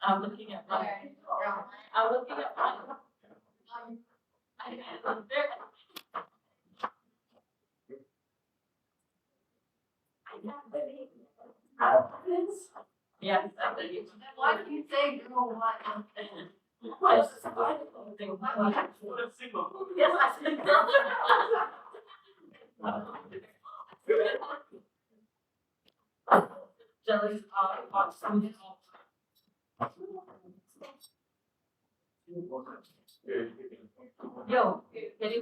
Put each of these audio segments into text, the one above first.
I'm looking at mine. I'm looking at mine. Yes. Why do you say girl what? What is this? Yes, I said girl. Jelly's something. Yo, can you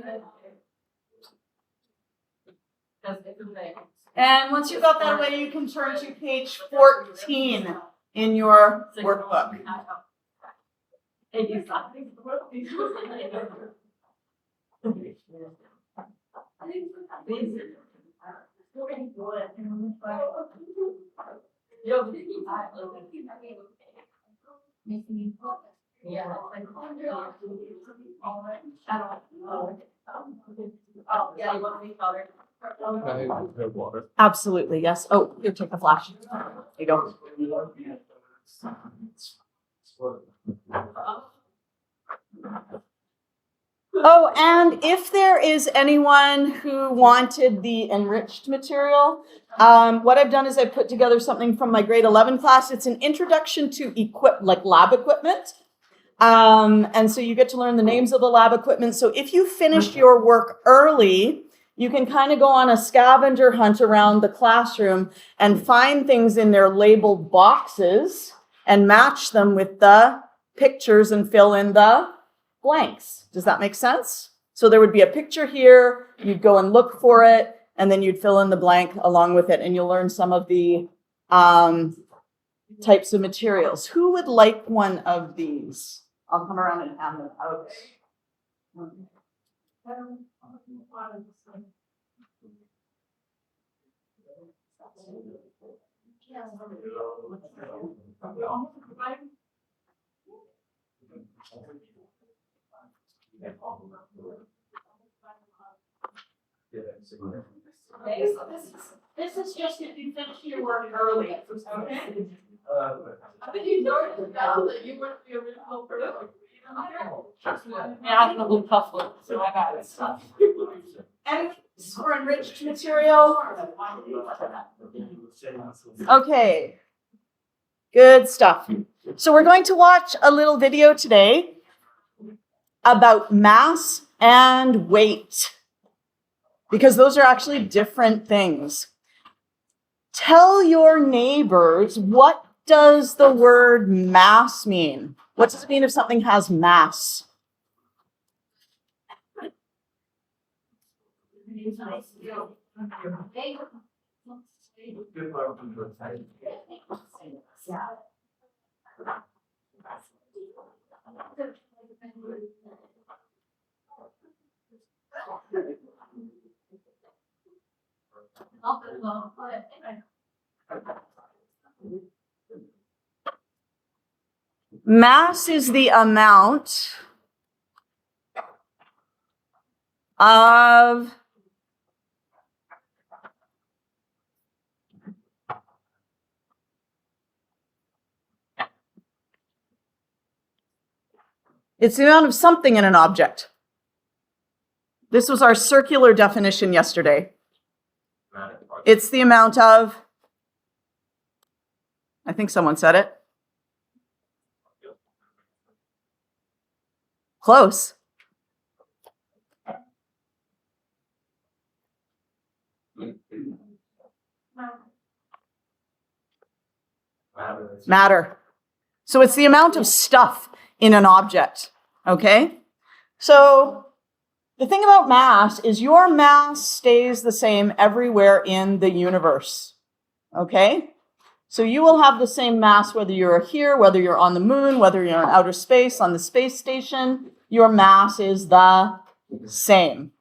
And once you've got that away, you can turn to page 14 in your workbook. Absolutely, yes. Oh, here, take the flash. There you go. Oh, and if there is anyone who wanted the enriched material, what I've done is I've put together something from my grade 11 class. It's an introduction to lab equipment. And so you get to learn the names of the lab equipment. So if you finished your work early, you can kind of go on a scavenger hunt around the classroom and find things in their labeled boxes and match them with the pictures and fill in the blanks. Does that make sense? So there would be a picture here, you'd go and look for it, and then you'd fill in the blank along with it, and you'll learn some of the types of materials. Who would like one of these? I'll come around and hand them out. Okay, so this is just if you finish your work early, okay? But you don't know that you weren't the original person. Yeah, I don't know who Puff was, so I got it. And for enriched material. Okay, good stuff. So we're going to watch a little video today about mass and weight, because those are actually different things. Tell your neighbors, what does the word mass mean? What does it mean if something has mass? Mass is the amount of it's the amount of something in an object. This was our circular definition yesterday. It's the amount of, I think someone said it. Close. Matter. So it's the amount of stuff in an object, okay? So the thing about mass is your mass stays the same everywhere in the universe, okay? So you will have the same mass whether you're here, whether you're on the moon, whether you're in outer space, on the space station, your mass is the same,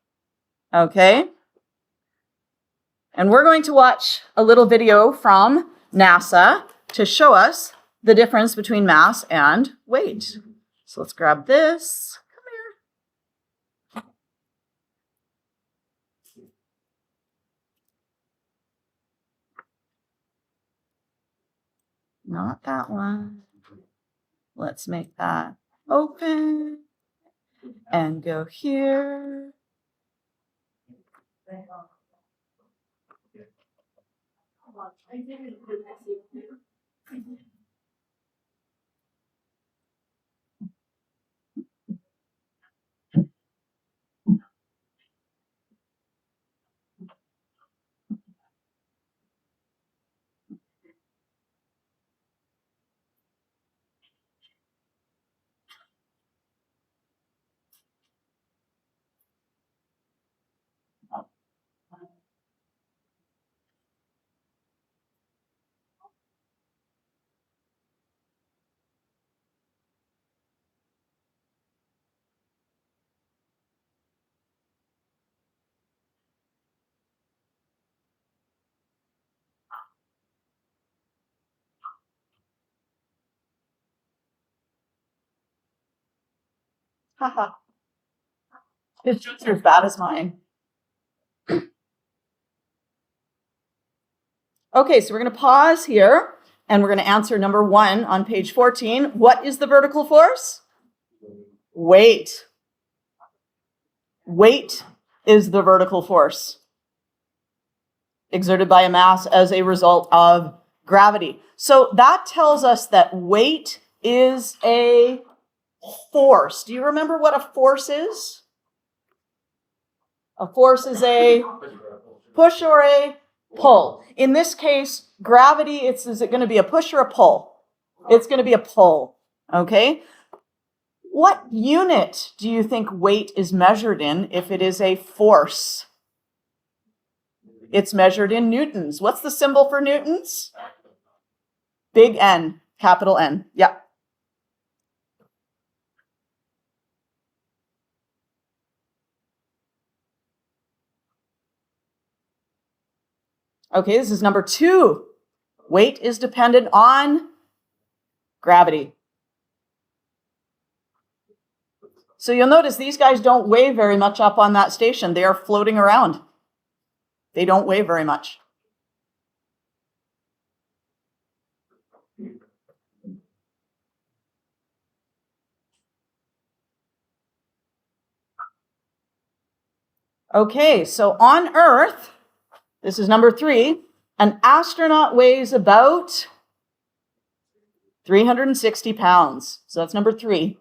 okay? And we're going to watch a little video from NASA to show us the difference between mass and weight. So let's grab this. Come here. Not that one. Let's make that open and go here. Haha. His jokes are as bad as mine. Okay, so we're going to pause here and we're going to answer number 1 on page 14. What is the vertical force? Weight. Weight is the vertical force exerted by a mass as a result of gravity. So that tells us that weight is a force. Do you remember what a force is? A force is a push or a pull. In this case, gravity, is it going to be a push or a pull? It's going to be a pull, okay? What unit do you think weight is measured in if it is a force? It's measured in newtons. What's the symbol for newtons? Big N, capital N. Yeah. Okay, this is number 2. Weight is dependent on gravity. So you'll notice these guys don't weigh very much up on that station. They are floating around. They don't weigh very much. Okay, so on Earth, this is number 3, an astronaut weighs about 360 pounds. So that's number 3.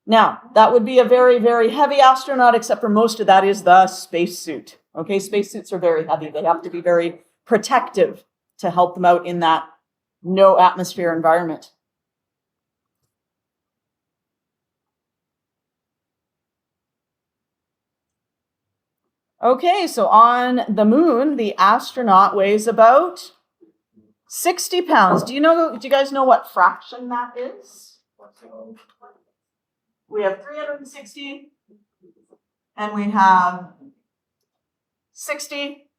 Now, that would be a very, very heavy astronaut, except for most of that is the spacesuit. Okay, spacesuits are very heavy. They have to be very protective to help them out in that no atmosphere environment. Okay, so on the moon, the astronaut weighs about 60 pounds. Do you guys know what fraction that is? We have 360 and we have 60.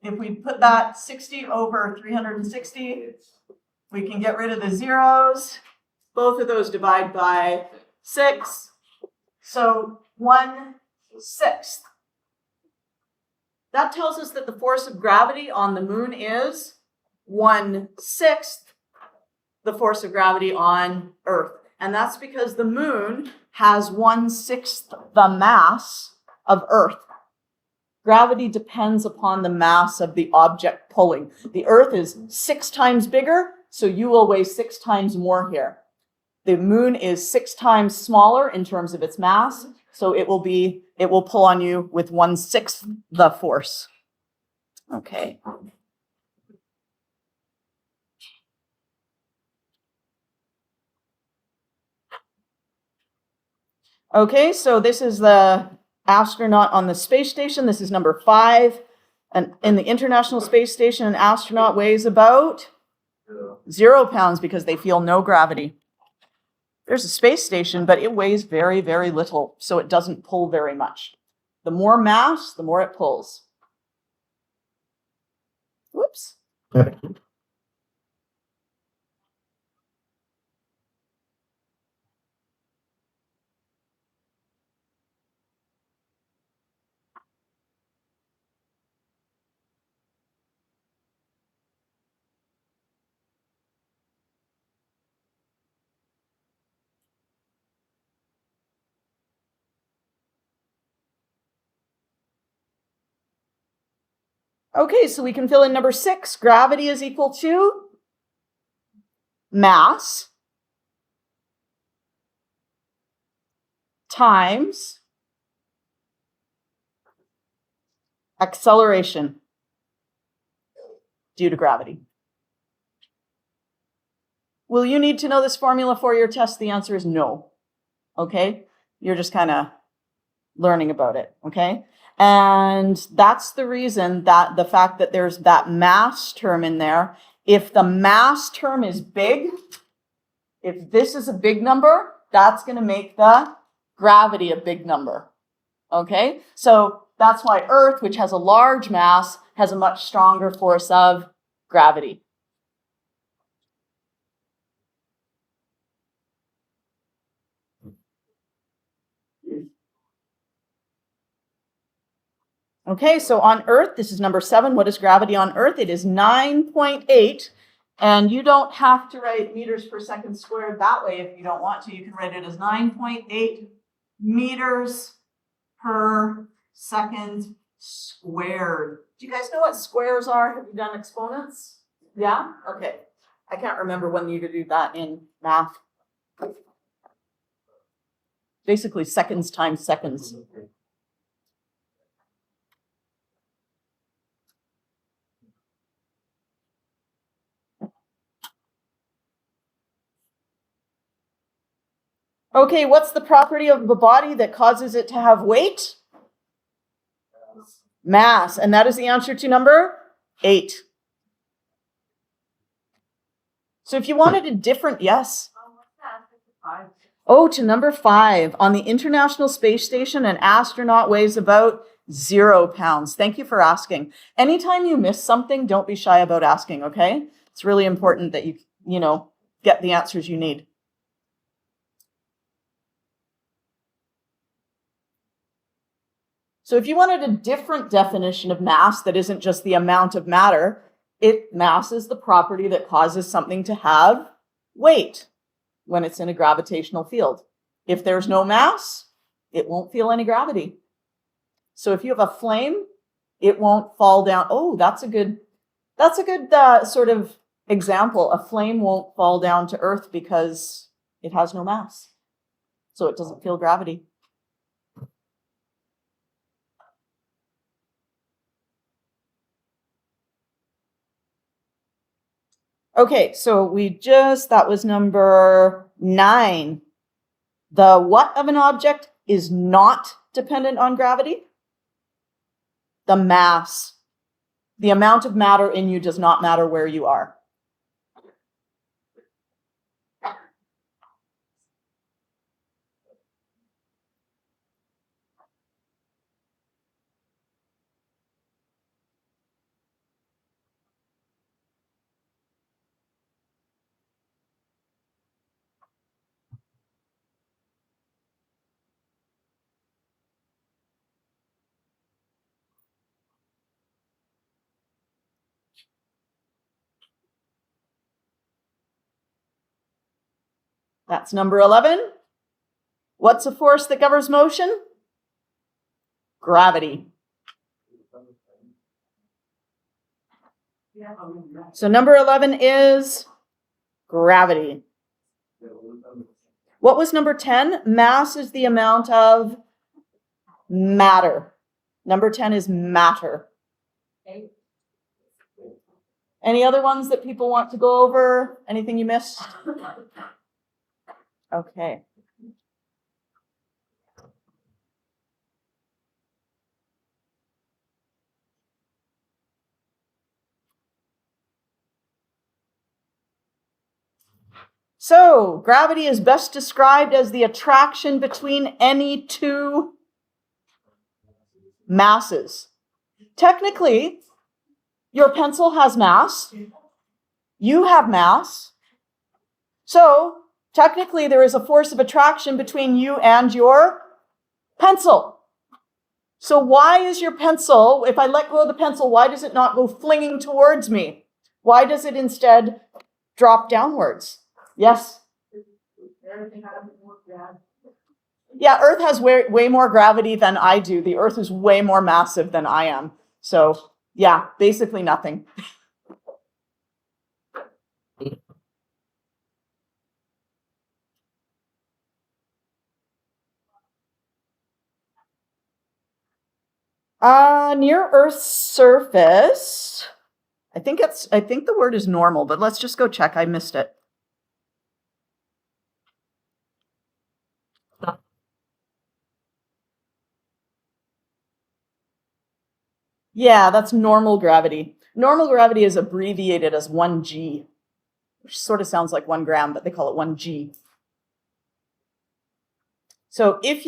If we put that 60 over 360, we can get rid of the zeros. Both of those divide by 6. So 1/6. That tells us that the force of gravity on the moon is 1/6 the force of gravity on Earth. And that's because the moon has 1/6 the mass of Earth. Gravity depends upon the mass of the object pulling. The Earth is 6 times bigger, so you will weigh 6 times more here. The moon is 6 times smaller in terms of its mass, so it will pull on you with 1/6 the force. Okay. Okay, so this is the astronaut on the space station. This is number 5. And in the International Space Station, an astronaut weighs about 0 pounds because they feel no gravity. There's a space station, but it weighs very, very little, so it doesn't pull very much. The more mass, the more it pulls. Whoops. Okay, so we can fill in number 6. Gravity is equal to mass times acceleration due to gravity. Will you need to know this formula for your test? The answer is no. Okay? You're just kind of learning about it, okay? And that's the reason that the fact that there's that mass term in there, if the mass term is big, if this is a big number, that's going to make the gravity a big number, okay? So that's why Earth, which has a large mass, has a much stronger force of gravity. Okay, so on Earth, this is number 7. What is gravity on Earth? It is 9.8. And you don't have to write meters per second squared that way if you don't want to. You can write it as 9.8 meters per second squared. Do you guys know what squares are? Have you done exponents? Yeah? Okay. I can't remember when you do that in math. Basically, seconds times seconds. Okay, what's the property of a body that causes it to have weight? Mass. And that is the answer to number 8. So if you wanted a different, yes? Oh, to number 5. On the International Space Station, an astronaut weighs about 0 pounds. Thank you for asking. Anytime you miss something, don't be shy about asking, okay? It's really important that you get the answers you need. So if you wanted a different definition of mass that isn't just the amount of matter, mass is the property that causes something to have weight when it's in a gravitational field. If there's no mass, it won't feel any gravity. So if you have a flame, it won't fall down. Oh, that's a good sort of example. A flame won't fall down to Earth because it has no mass. So it doesn't feel gravity. Okay, so that was number 9. The what of an object is not dependent on gravity? The mass. The amount of matter in you does not matter where you are. That's number 11. What's a force that governs motion? Gravity. So number 11 is gravity. What was number 10? Mass is the amount of matter. Number 10 is matter. Any other ones that people want to go over? Anything you missed? Okay. So, gravity is best described as the attraction between any two masses. Technically, your pencil has mass. You have mass. So, technically, there is a force of attraction between you and your pencil. So why is your pencil, if I let go of the pencil, why does it not go flinging towards me? Why does it instead drop downwards? Yes? Yeah, Earth has way more gravity than I do. The Earth is way more massive than I am. So Yeah, basically nothing. Near Earth's surface, I think the word is normal, but let's just go check. I missed it. Yeah, that's normal gravity. Normal gravity is abbreviated as 1g, which sort of sounds like 1 gram, but they call it 1g. So has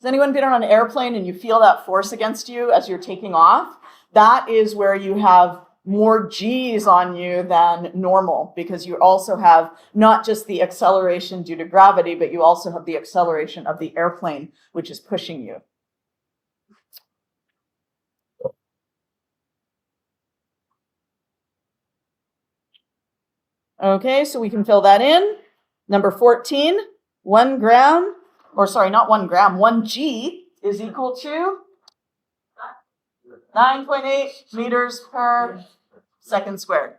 anyone been on an airplane and you feel that force against you as you're taking off? That is where you have more G's on you than normal, because you also have not just the acceleration due to gravity, but you also have the acceleration of the airplane, which is pushing you. Okay, so we can fill that in. Number 14, 1 gram, or sorry, not 1 gram, 1 G is equal to 9.8 meters per second squared.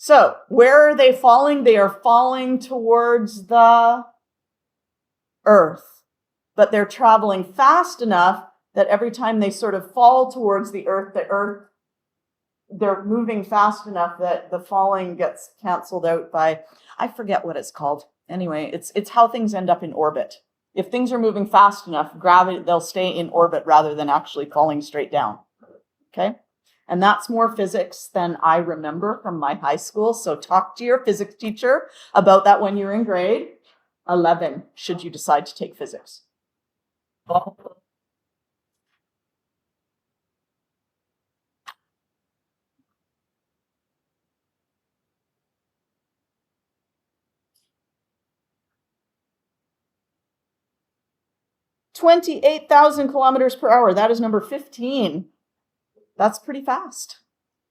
So where are they falling? They are falling towards the Earth, but they're traveling fast enough that every time they sort of fall towards the Earth, they're moving fast enough that the falling gets canceled out by, I forget what it's called. Anyway, it's how things end up in orbit. If things are moving fast enough, gravity, they'll stay in orbit rather than actually falling straight down. Okay? And that's more physics than I remember from my high school. So talk to your physics teacher about that when you're in grade 11, should you decide to take physics. 28,000 kilometers per hour. That is number 15. That's pretty fast.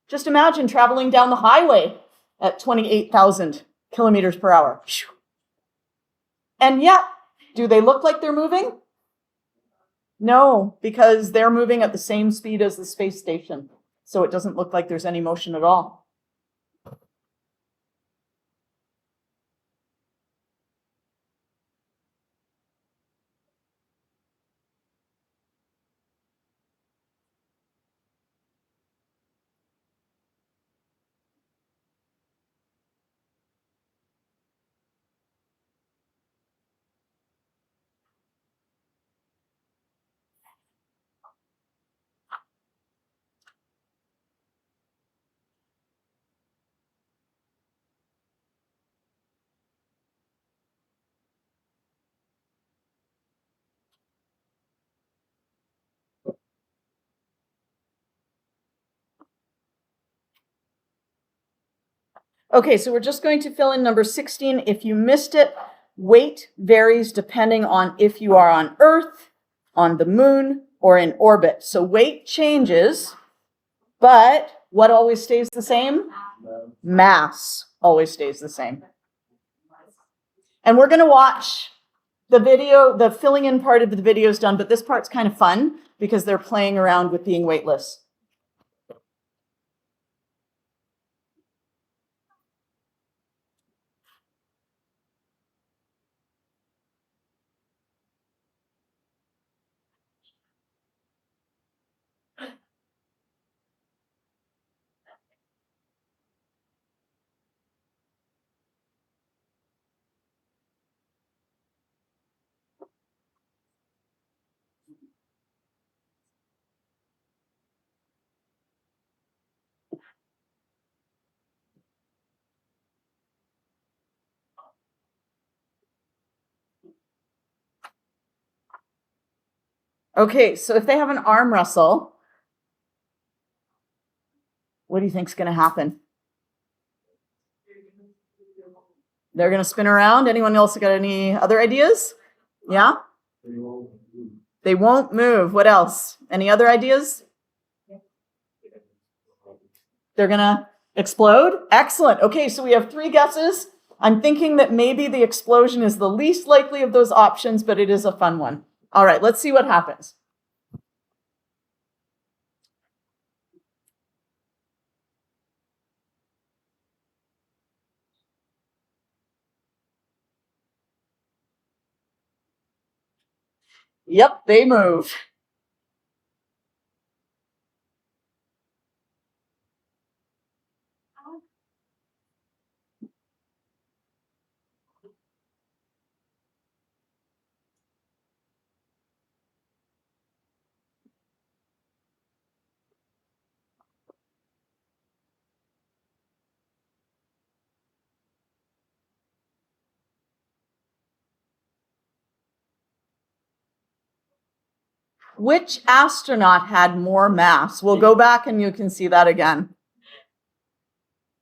Just imagine traveling down the highway at 28,000 kilometers per hour. And yet, do they look like they're moving? No, because they're moving at the same speed as the space station. So it doesn't look like there's any motion at all. Okay, so we're just going to fill in number 16. If you missed it, weight varies depending on if you are on Earth, on the moon, or in orbit. So weight changes, but what always stays the same? Mass always stays the same. And we're going to watch the video. The filling in part of the video is done, but this part's kind of fun because they're playing around with being weightless. Okay, so if they have an arm wrestle, what do you think's going to happen? They're going to spin around. Anyone else got any other ideas? Yeah? They won't move. What else? Any other ideas? They're going to explode? Excellent. Okay, so we have 3 guesses. I'm thinking that maybe the explosion is the least likely of those options, but it is a fun one. All right, let's see what happens. Yep, they move. Which astronaut had more mass? We'll go back and you can see that again.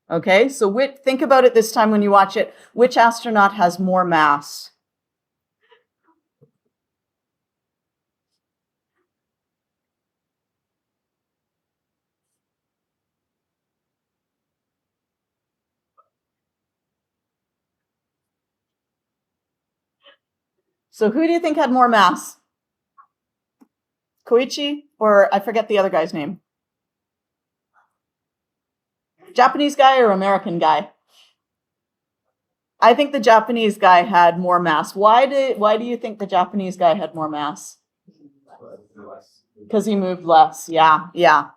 Okay, so think about it this time when you watch it. Which astronaut has more mass? So who do you think had more mass? Koichi, or I forget the other guy's name. Japanese guy or American guy? I think the Japanese guy had more mass. Why do you think the Japanese guy had more mass? Because he moved less. Yeah.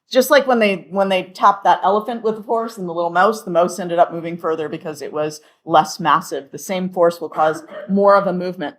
Just like when they tapped that elephant with the force and the little mouse, the mouse ended up moving further because it was less massive. The same force will cause more of a movement.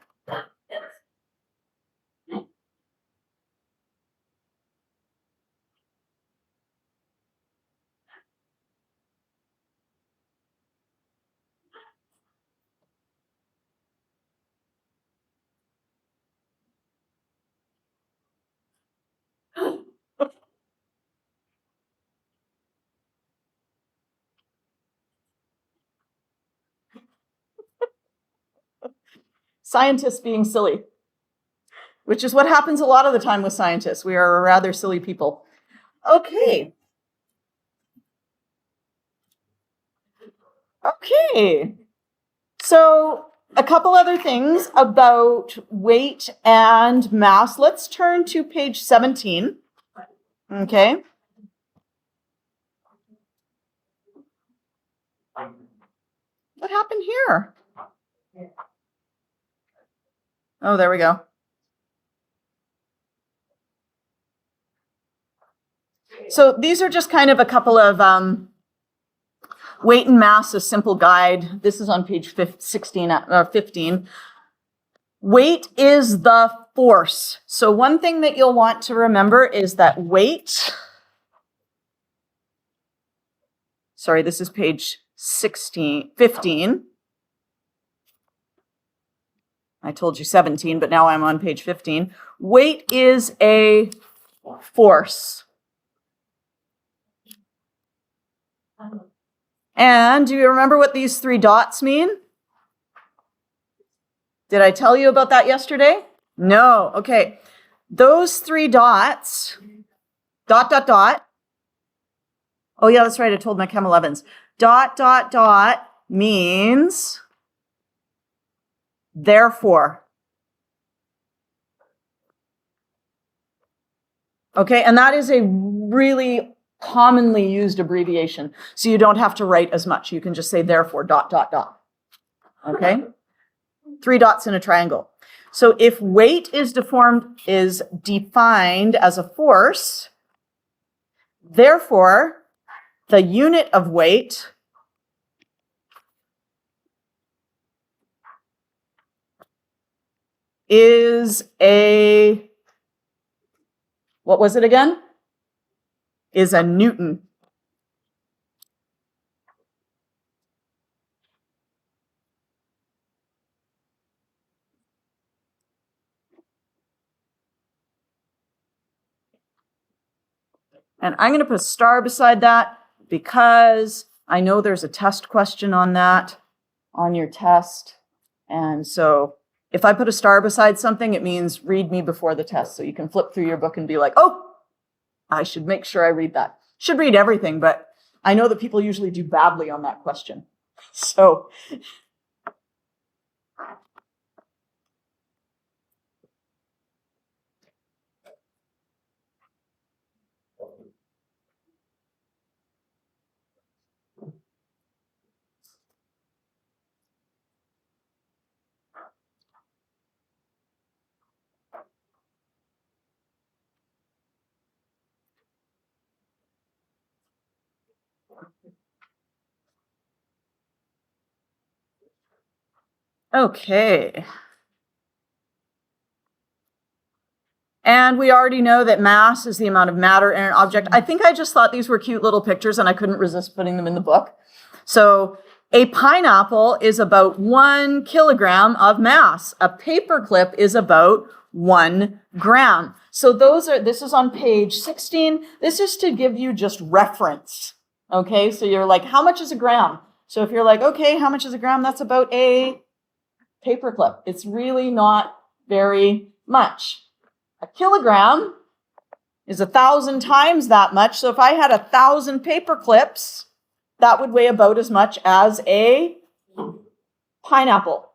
Scientists being silly, which is what happens a lot of the time with scientists. We are rather silly people. Okay. So a couple other things about weight and mass. Let's turn to page 17. Okay. What happened here? Oh, there we go. So these are just kind of a couple of weight and mass, a simple guide. This is on page 15. Weight is the force. So one thing that you'll want to remember is that weight, sorry, this is page 15. I told you 17, but now I'm on page 15. Weight is a force. And do you remember what these 3 dots mean? Did I tell you about that yesterday? No. Okay. Those 3 dots, dot, dot, dot. Oh, yeah, that's right. I told my Chem 11s. Dot, dot, dot means therefore. Okay, and that is a really commonly used abbreviation. So you don't have to write as much. You can just say therefore, dot, dot, dot. Okay? 3 dots in a triangle. So if weight is defined as a force, therefore, the unit of weight is a, what was it again? Is a Newton. And I'm going to put a star beside that because I know there's a test question on that. on your test. And so if I put a star beside something, it means read me before the test. So you can flip through your book and be like, oh, I should make sure I read that. Should read everything, but I know that people usually do badly on that question. So okay. And we already know that mass is the amount of matter in an object. I think I just thought these were cute little pictures and I couldn't resist putting them in the book. So a pineapple is about 1 kilogram of mass. A paperclip is about 1 gram. So this is on page 16. This is to give you just reference. Okay, so you're like, how much is a gram? So if you're like, okay, how much is a gram? That's about a paperclip. It's really not very much. A kilogram is 1,000 times that much. So if I had 1,000 paper clips, that would weigh about as much as a pineapple.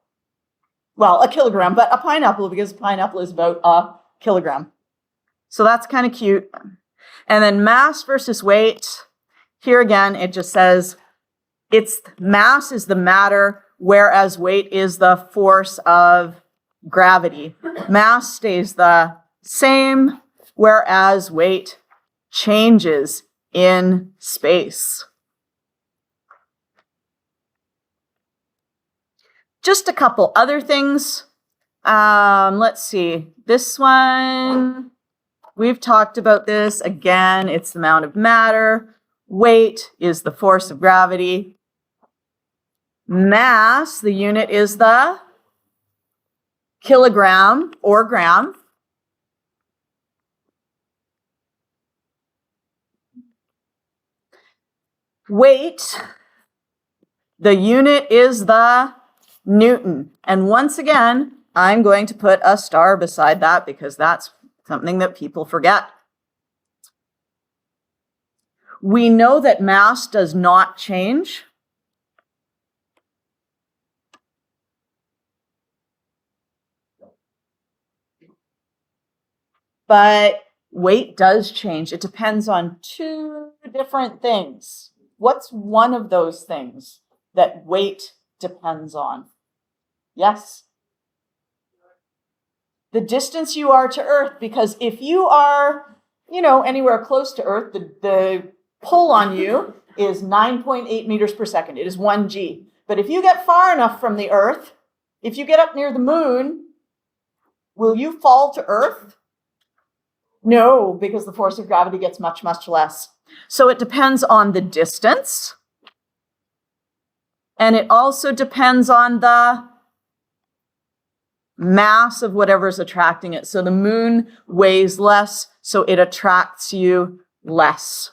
Well, a kilogram, but a pineapple, because a pineapple is about a kilogram. So that's kind of cute. And then mass versus weight. Here again, it just says mass is the matter, whereas weight is the force of gravity. Mass stays the same, whereas weight changes in space. Just a couple other things. Let's see. This one, we've talked about this. Again, it's the amount of matter. Weight is the force of gravity. Mass, the unit is the kilogram or gram. Weight, the unit is the Newton. And once again, I'm going to put a star beside that because that's something that people forget. We know that mass does not change. But weight does change. It depends on 2 different things. What's one of those things that weight depends on? Yes? The distance you are to Earth, because if you are, anywhere close to Earth, the pull on you is 9.8 meters per second. It is 1 G. But if you get far enough from the Earth, if you get up near the moon, will you fall to Earth? No, because the force of gravity gets much, much less. So it depends on the distance. And it also depends on the mass of whatever's attracting it. So the moon weighs less, so it attracts you less.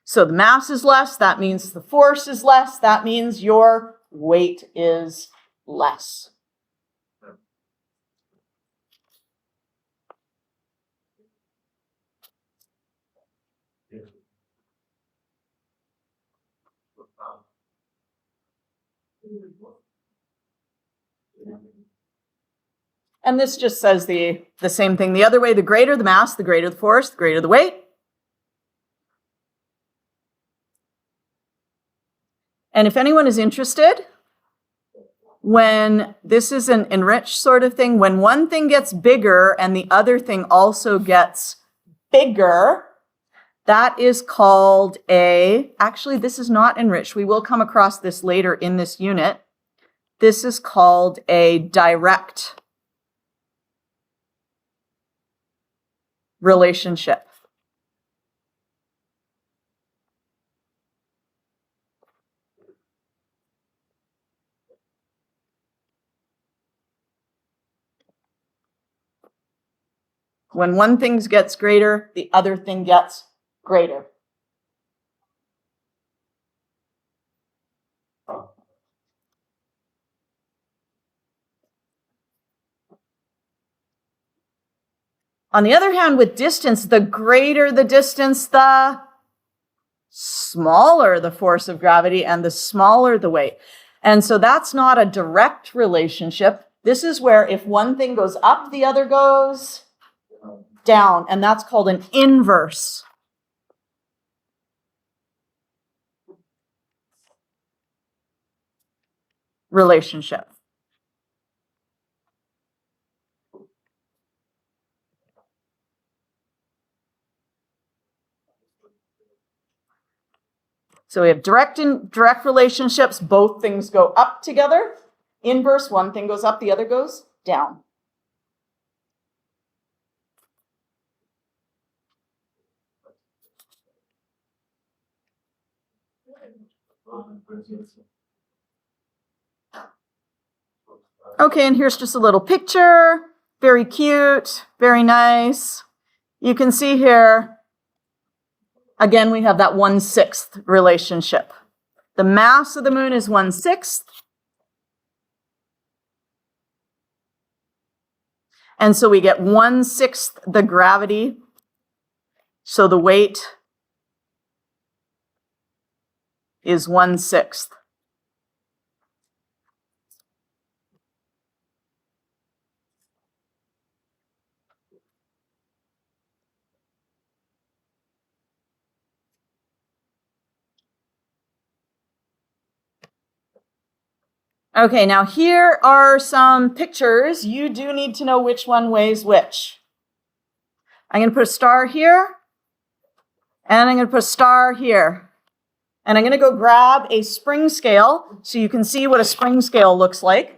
So the mass is less, that means the force is less, that means your weight is less. And this just says the same thing the other way. The greater the mass, the greater the force, the greater the weight. And if anyone is interested, when this is an enriched sort of thing, when one thing gets bigger and the other thing also gets bigger, that is called actually this is not enriched. We will come across this later in this unit. This is called a direct relationship. When one thing gets greater, the other thing gets greater. On the other hand, with distance, the greater the distance, the smaller the force of gravity and the smaller the weight. And so that's not a direct relationship. This is where if one thing goes up, the other goes down. And that's called an inverse relationship. So we have direct and indirect relationships. Both things go up together. Inverse, one thing goes up, the other goes down. Okay, and here's just a little picture. Very cute, very nice. You can see here, again, we have that 1/6 relationship. The mass of the moon is 1/6. And so we get 1/6 the gravity. So the weight is 1/6. Okay, now here are some pictures. You do need to know which one weighs which. I'm going to put a star here, and I'm going to put a star here. And I'm going to go grab a spring scale so you can see what a spring scale looks like.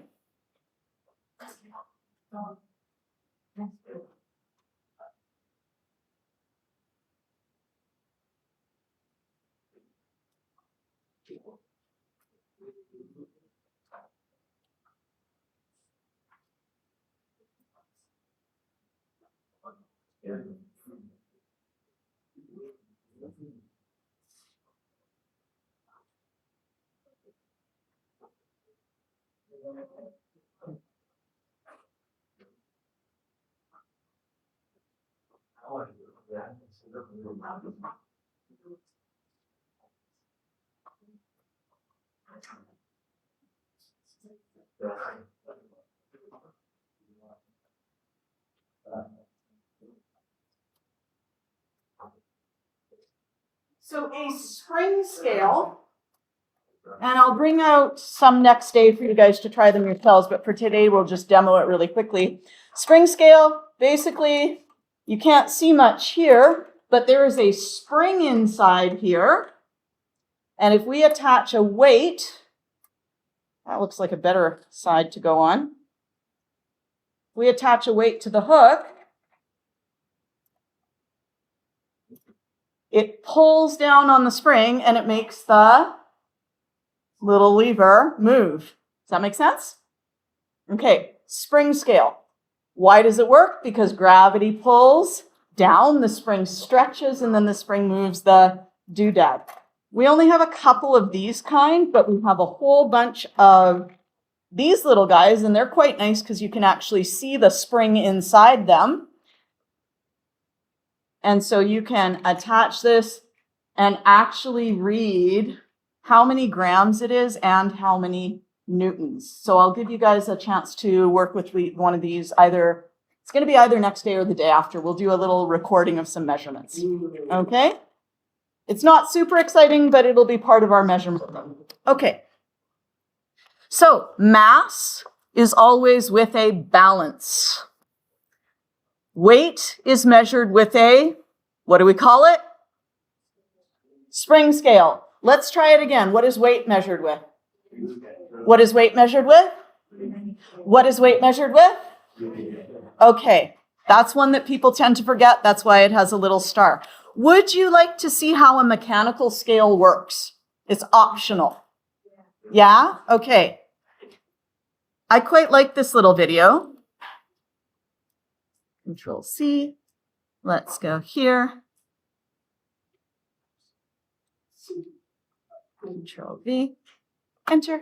So a spring scale, and I'll bring out some next day for you guys to try them yourselves, but for today we'll just demo it really quickly. Spring scale, basically, you can't see much here, but there is a spring inside here. And if we attach a weight, that looks like a better side to go on. If we attach a weight to the hook, it pulls down on the spring and it makes the little lever move. Does that make sense? Okay, spring scale. Why does it work? Because gravity pulls down, the spring stretches, and then the spring moves the doodad. We only have a couple of these kind, but we have a whole bunch of these little guys, and they're quite nice because you can actually see the spring inside them. And so you can attach this and actually read how many grams it is and how many newtons. So I'll give you guys a chance to work with one of these. It's going to be either next day or the day after. We'll do a little recording of some measurements. Okay? It's not super exciting, but it'll be part of our measurement. Okay. So mass is always with a balance. Weight is measured with a, what do we call it? Spring scale. Let's try it again. What is weight measured with? What is weight measured with? What is weight measured with? Okay, that's one that people tend to forget. That's why it has a little star. Would you like to see how a mechanical scale works? It's optional. Yeah? Okay. I quite like this little video. Control C. Let's go here. Control V. Enter.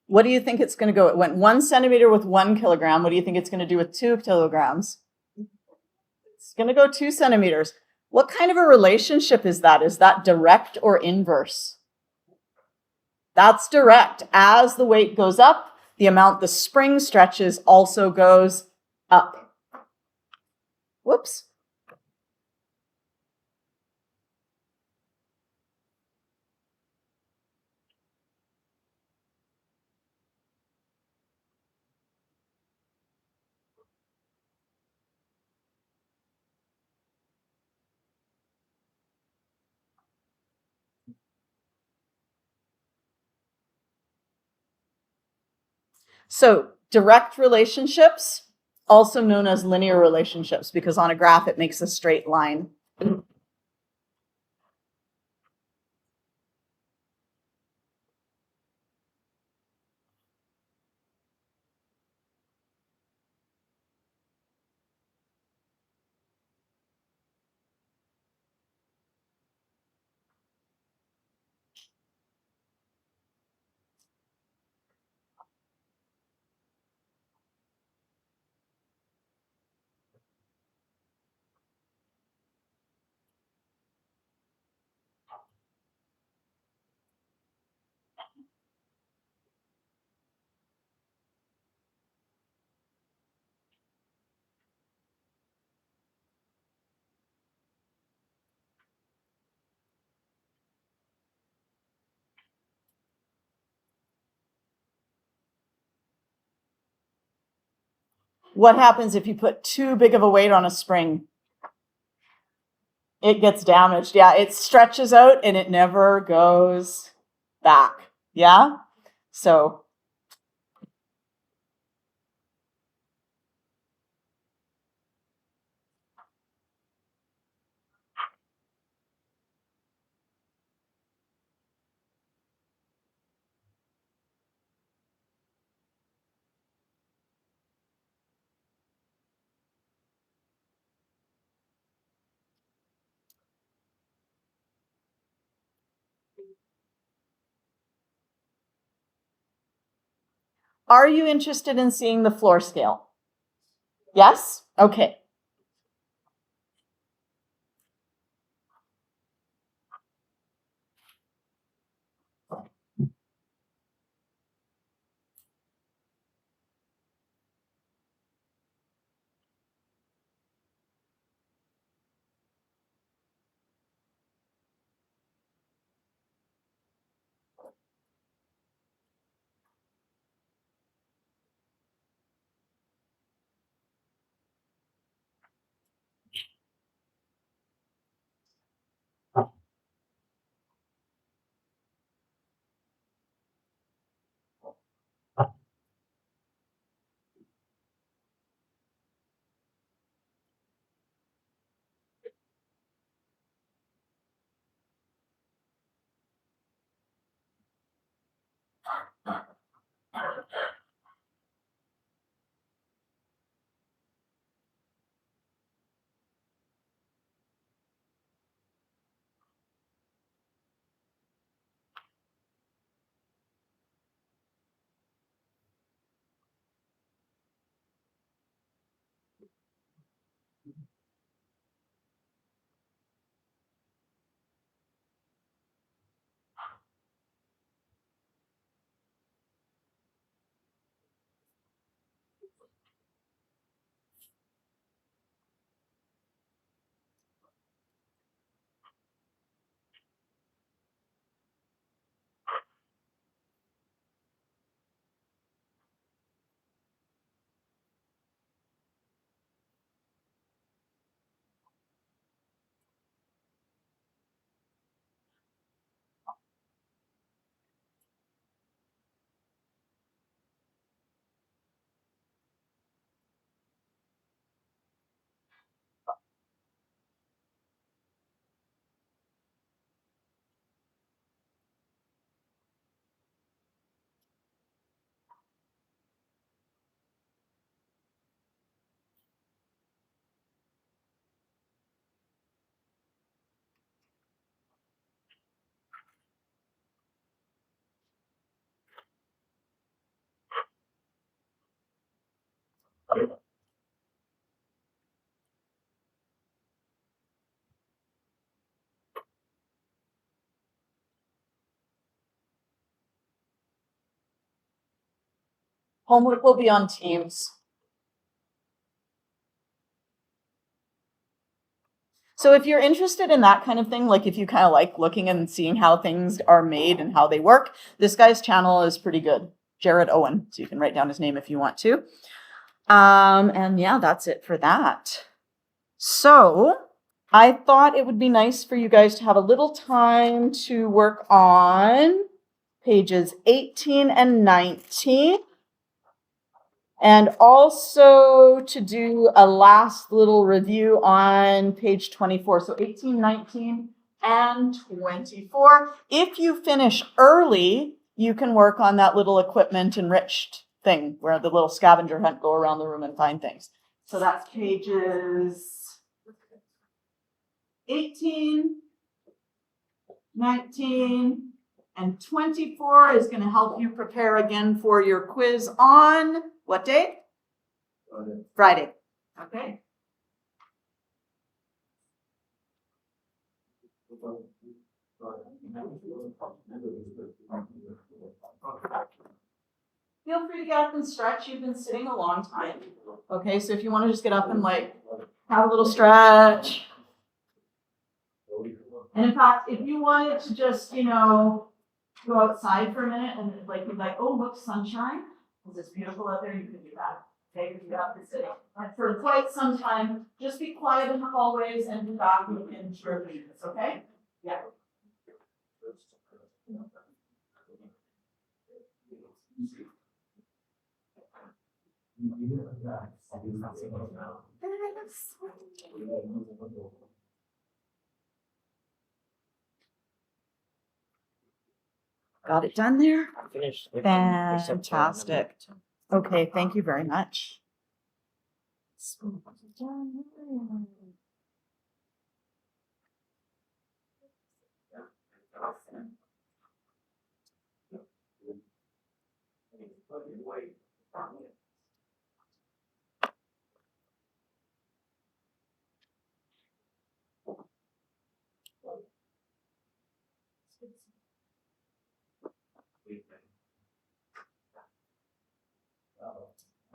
What do you think it's going to go? It went 1 centimeter with 1 kilogram. What do you think it's going to do with 2 kilograms? It's going to go 2 centimeters. What kind of a relationship is that? Is that direct or inverse? That's direct. As the weight goes up, the amount the spring stretches also goes up. Whoops. So direct relationships, also known as linear relationships, because on a graph it makes a straight line. What happens if you put too big of a weight on a spring? It gets damaged. Yeah, it stretches out and it never goes back. Yeah? So are you interested in seeing the floor scale? Yes? Okay. Homework will be on Teams. So if you're interested in that kind of thing, like if you kind of like looking and seeing how things are made and how they work, this guy's channel is pretty good. Jared Owen. So you can write down his name if you want to. And yeah, that's it for that. So I thought it would be nice for you guys to have a little time to work on pages 18 and 19. And also to do a last little review on page 24. So 18, 19, and 24. If you finish early, you can work on that little equipment enriched thing where the little scavenger hunt, go around the room and find things. So that's pages 18, 19, and 24 is going to help you prepare again for your quiz on what day? Friday. Okay. Feel free to get up and stretch. You've been sitting a long time. Okay, so if you want to just get up and like have a little stretch. And in fact, if you wanted to just, go outside for a minute and like be like, oh, look, sunshine. Because it's beautiful out there, you can do that. For quite some time, just be quiet in the hallways and be back in short minutes, okay? Yeah. Got it done there? Finished. Fantastic. Okay, thank you very much.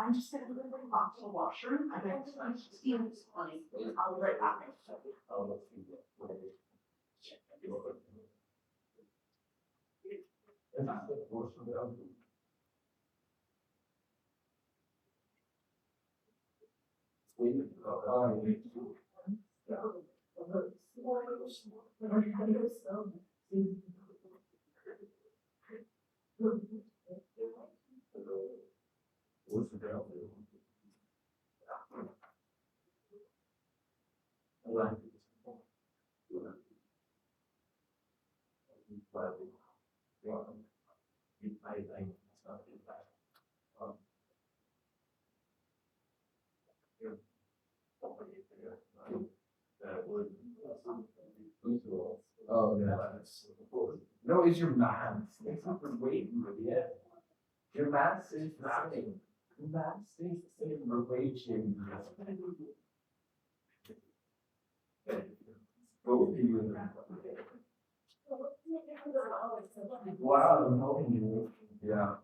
I'm just gonna go off to the washroom. I think Steven's funny. I'll be right back. Oh, yeah. No, it's your math. It's not the weight you get. Your math stays the same. Your math stays the same. The weight changes. Both of you. Wow, I'm helping you. Yeah.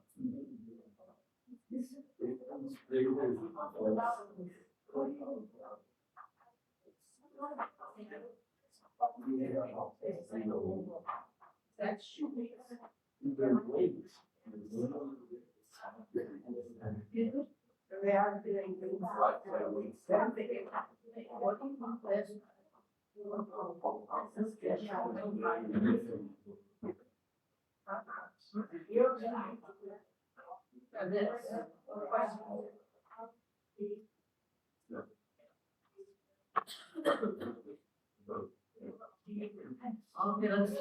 Okay, let's.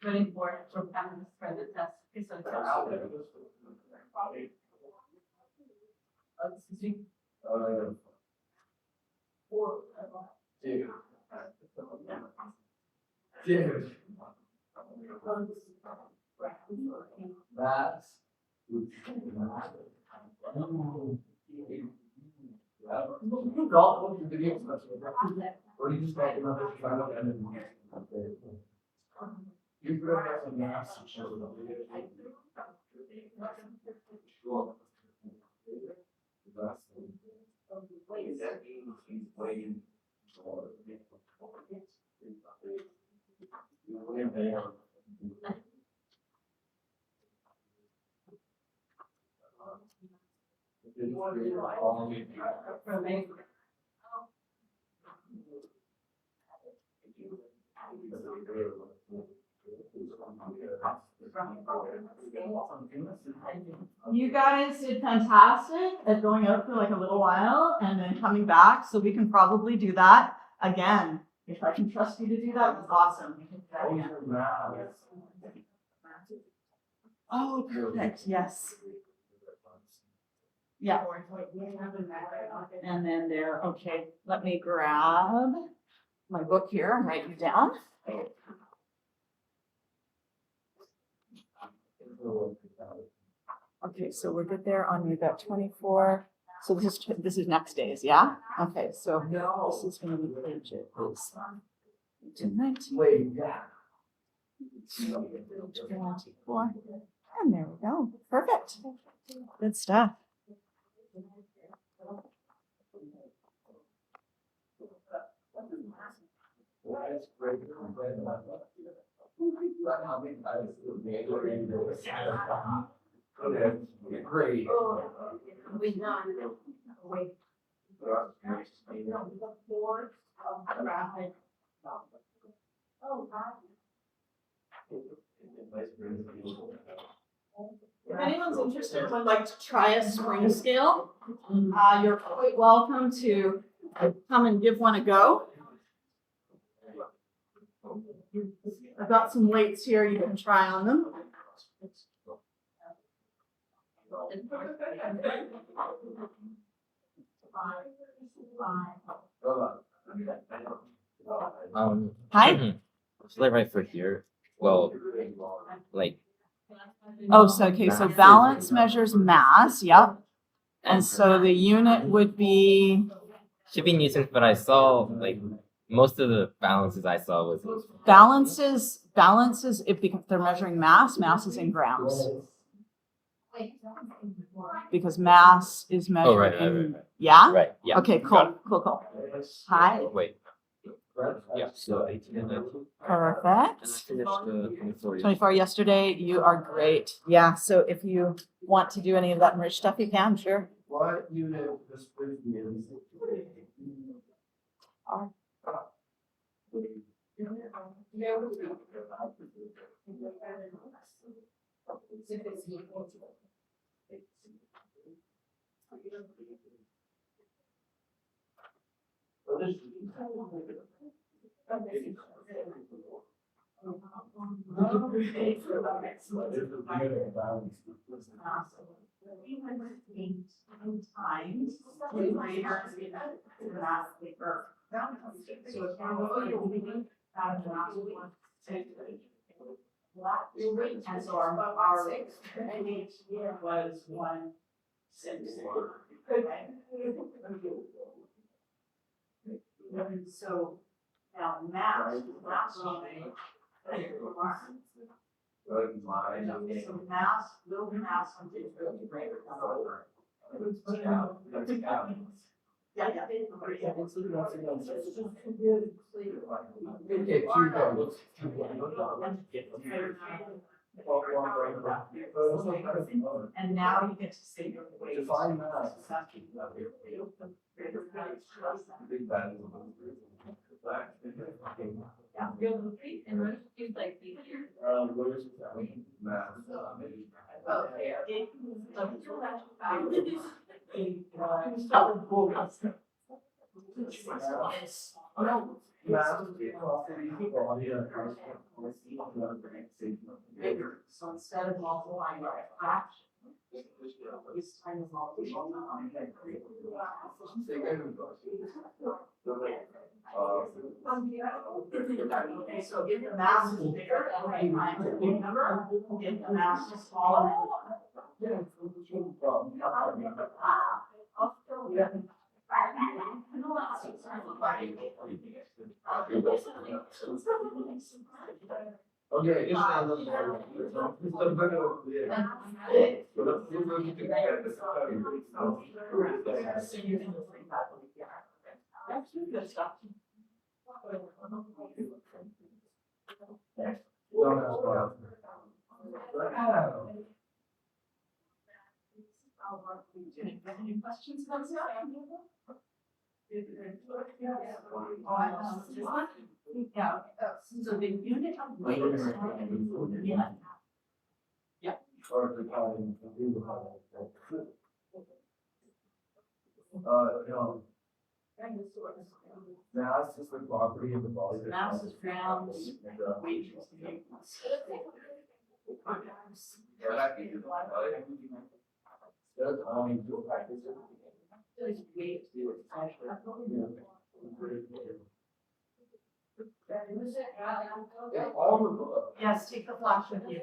Ready for it, from having this for the test. Okay, so excuse me. Dude. That's. Or you just talk about it, try to end it. You could have some math. You guys did fantastic at going out for like a little while and then coming back, so we can probably do that again. If I can trust you to do that, it's awesome. We can do that again. Oh, perfect, yes. Yeah. And then there, okay, let me grab my book here and write you down. Okay, so we're good there on, you've got 24. So this is next days, yeah? Okay, so this is gonna be pages. 19. Wait, yeah. 24. And there we go. Perfect. Good stuff. Great. We know. Wait. If anyone's interested and would like to try a spring scale, you're quite welcome to come and give one a go. I've got some weights here you can try on them. Hi. It's like right for here. Well, like Oh, so okay, so balance measures mass, yep. And so the unit would be should be newtons, but I saw like most of the balances I saw was balances if because they're measuring mass is in grams. Because mass is measured right, in right. yeah? right. Yeah. Okay, Got cool. Hi. Wait. Yeah. So 18 and 19. Perfect. And I finished the 24. 24 yesterday. You are great. Yeah. So if you want to do any of that enriched stuff, you can, sure. What unit of this is? And so our pH was 1.6. So now mass so mass will be mass something really great. And now you get to say your weight. Define mass. Big bad. What is mass? Bigger. So instead of multiplying by a fraction, this time is multiplying by okay, so if the mass is bigger, every time the big number, if the mass is smaller. Okay, Any questions about that? Yeah, so the unit of weight is no. Mass is the property of the body. mass is grams, weight is newtons. Yes, take the flash with you.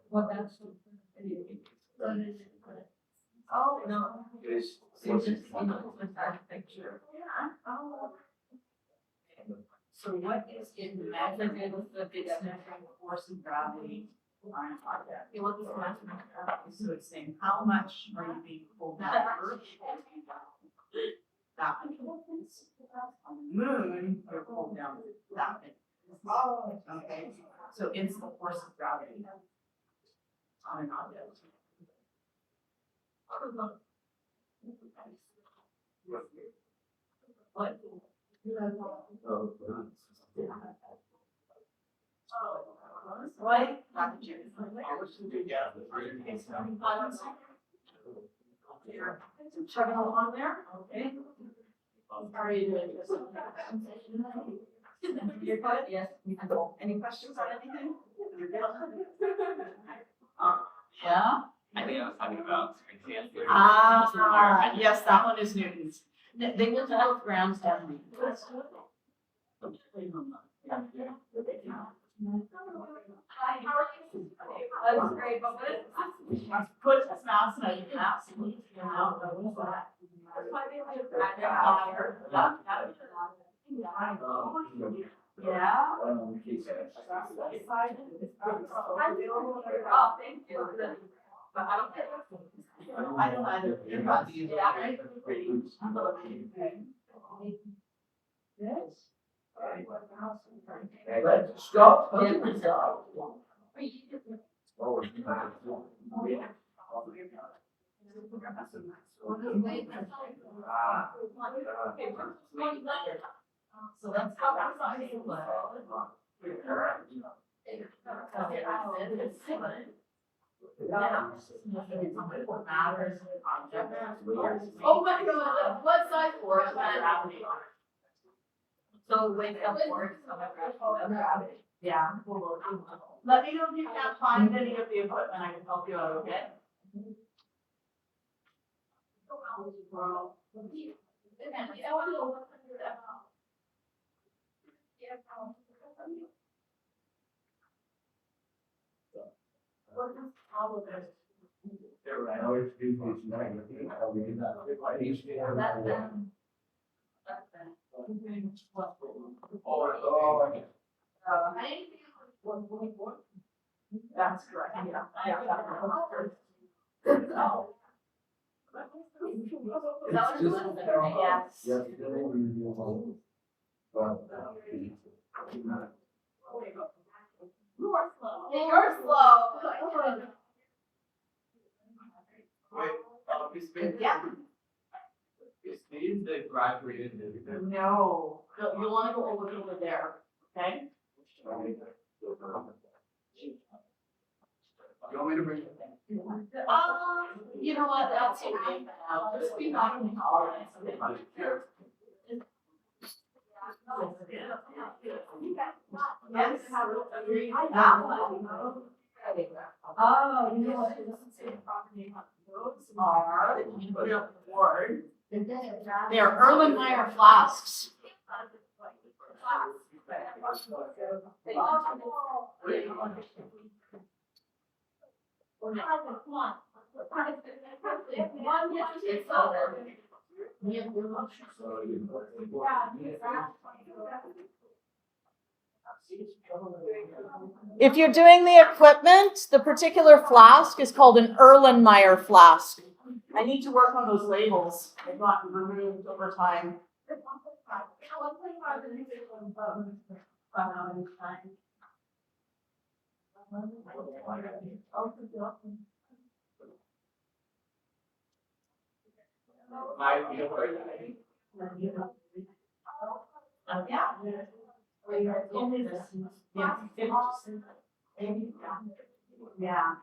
Well, that's. Oh, no. So just, with architecture. So what is in the measure the big measuring force of gravity on an object? You want this math? So it's saying how much are you being pulled down Earth? That much. On the moon, you're pulled down that much. Okay, So it's the force of gravity. On an object. What? What? Chugging along there, okay. How are you doing? You're good? Yes. Any questions on anything? Yeah? I think I was talking about screen theory. Yes, that one is Newton's. They will do both grams only. That's great, but what? Put a mouse and I absolutely, you know, That's why they like yeah. Oh, thank you. But I don't care. I don't either. Yeah, right. Stop. So that's how that's Oh my god, what size force is gravity? So with the force of gravity. Yeah. Let me know if you can't find any of the equipment, I can help you out, okay? I always do this night. I'll be in that. I used to have that. Oh, okay. That's correct, yeah. It's just. Yes. Yesterday we were home. But. You're slow. Wait, Yeah. is these the graduated? No, you wanna go over there, okay? You want me to bring? You know what, that's okay for now, just be back in the holidays. Yes. That one. Oh, you know what, it doesn't say property, those are, you can put it on the board. They are Erlenmeyer flasks. If you're doing the equipment, the particular flask is called an Erlenmeyer flask. I need to work on those labels, they've gotten removed over time. Yeah.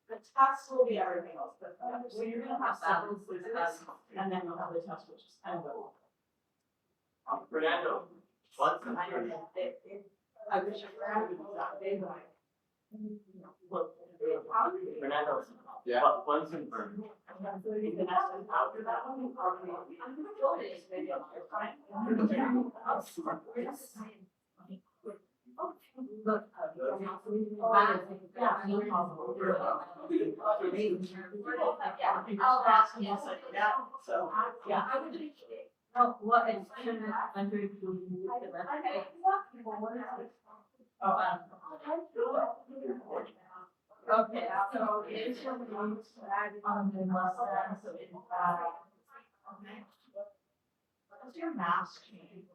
The test will be everything else, but so you're gonna have several quizzes, and then you'll have the test, which is kind of a. Fernando, what's I don't know, I wish I could have that day, but I. Look. Fernando, Yeah. what's confirmed? Then after that one, we'll probably. Maybe I'll try. Look. I'll ask you, so, yeah. Oh, what is under the Okay, so it's your notes, the lesson, so it's, what's your mask change?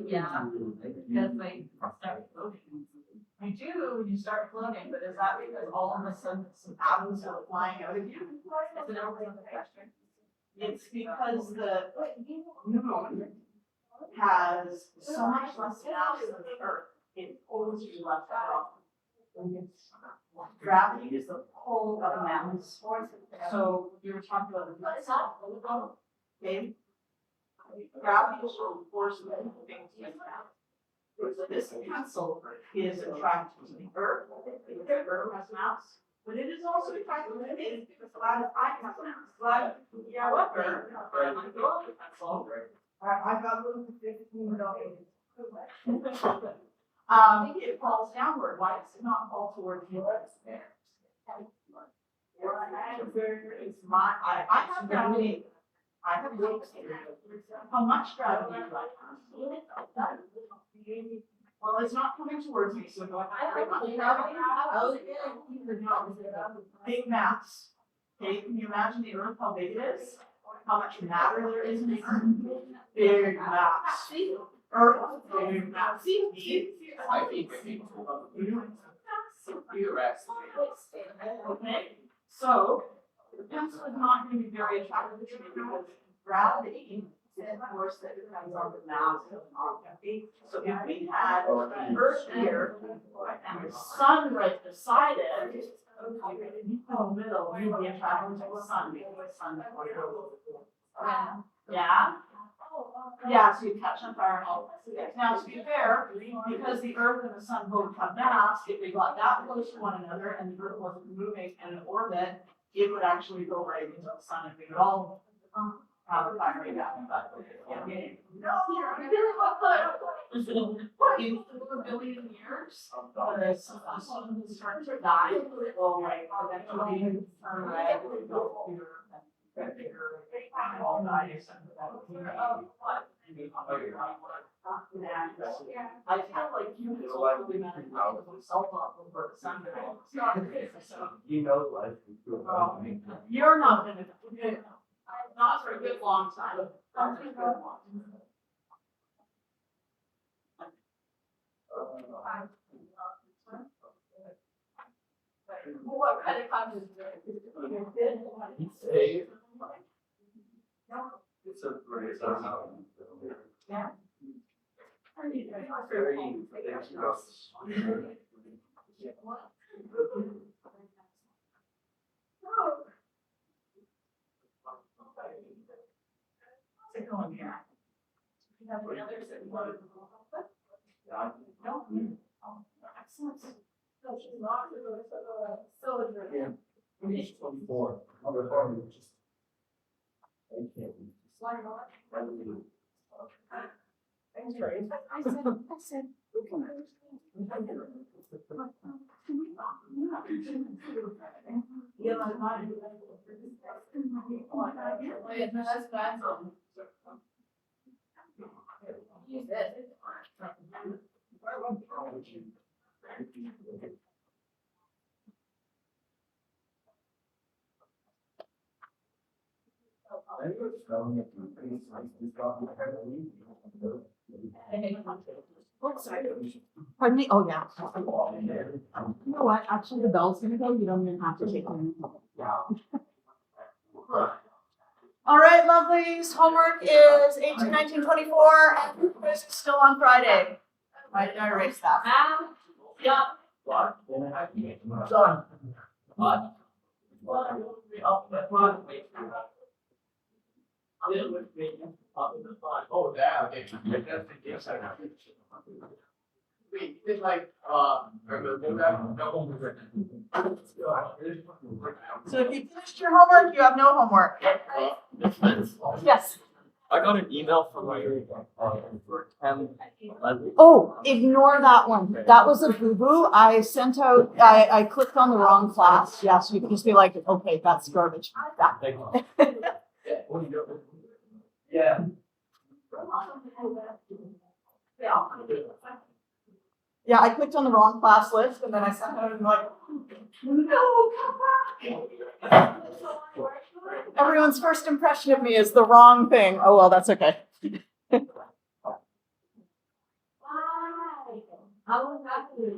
Yeah, because like, start floating. You do when you start floating, but is that because all of a sudden some atoms are flying out of you? Is it always on the question? It's because the moon has so much less mass than the Earth, it pulls you left out. Gravity is the pull of mass. So you were talking about the okay? Gravity is the force of things like that. So this pencil is attracted to the Earth, because the Earth has mass, but it is also attracted to me because the last I have mass. However, I'm going to pencil. I've got a little 15 it falls downward. Why does it not fall towards you? It's my, I have gravity. I have weights here. How much gravity do I have? Well, it's not coming towards me, so do I have very much gravity? Big mass. Okay, can you imagine the Earth, how big it is? How much matter there is in the Earth? Big mass. Earth, big mass. Okay, so the pencil is not going to be very attractive to me because gravity is a force that depends on the mass of an object. So if we had Earth here and the sun right beside it, in the middle, we'd be attracted to the sun because the sun is going out. Yeah? Yeah, so you catch on fire and all. Now, to be fair, because the Earth and the sun both have mass, if they got that close to one another and the Earth wasn't moving in an orbit, it would actually go right into the sun and we would all have a fiery back. In 4 billion years, the sun will start to die, it will like eventually turn red, and go bigger and bigger, and all die except for that. I feel like you can totally manage yourself up over the sun. So, You know life. you're not gonna, not for a good long time. Not for a good long time. What kind of content is there? It's a great. Yeah. How's it going here? You have any others that you want to? No? Excellent. No, she's not. So is Yeah. it? 24. Thanks, Ray. I said, Yeah, I'm not. Wait, no, that's bad. Use it. pardon me? Oh, yeah. You know what? Actually, the bell's gonna go. You don't even have to take them. All right, lovelies. Homework is 18, 19, 24, and quiz is still on Friday. Why did I erase that? Yeah. Done. Oh, that, okay. Yes, I know. Wait, did like, So if you finished your homework, you have no homework. Yes. I got an email from my Oh, ignore that one. That was a boo-boo. I sent out, I clicked on the wrong class. Yeah, so you can just be like, okay, that's garbage. Yeah. Yeah, I clicked on the wrong class list and then I sent out and like, no, come back. Everyone's first impression of me is the wrong thing. Oh, well, that's okay. I was happy.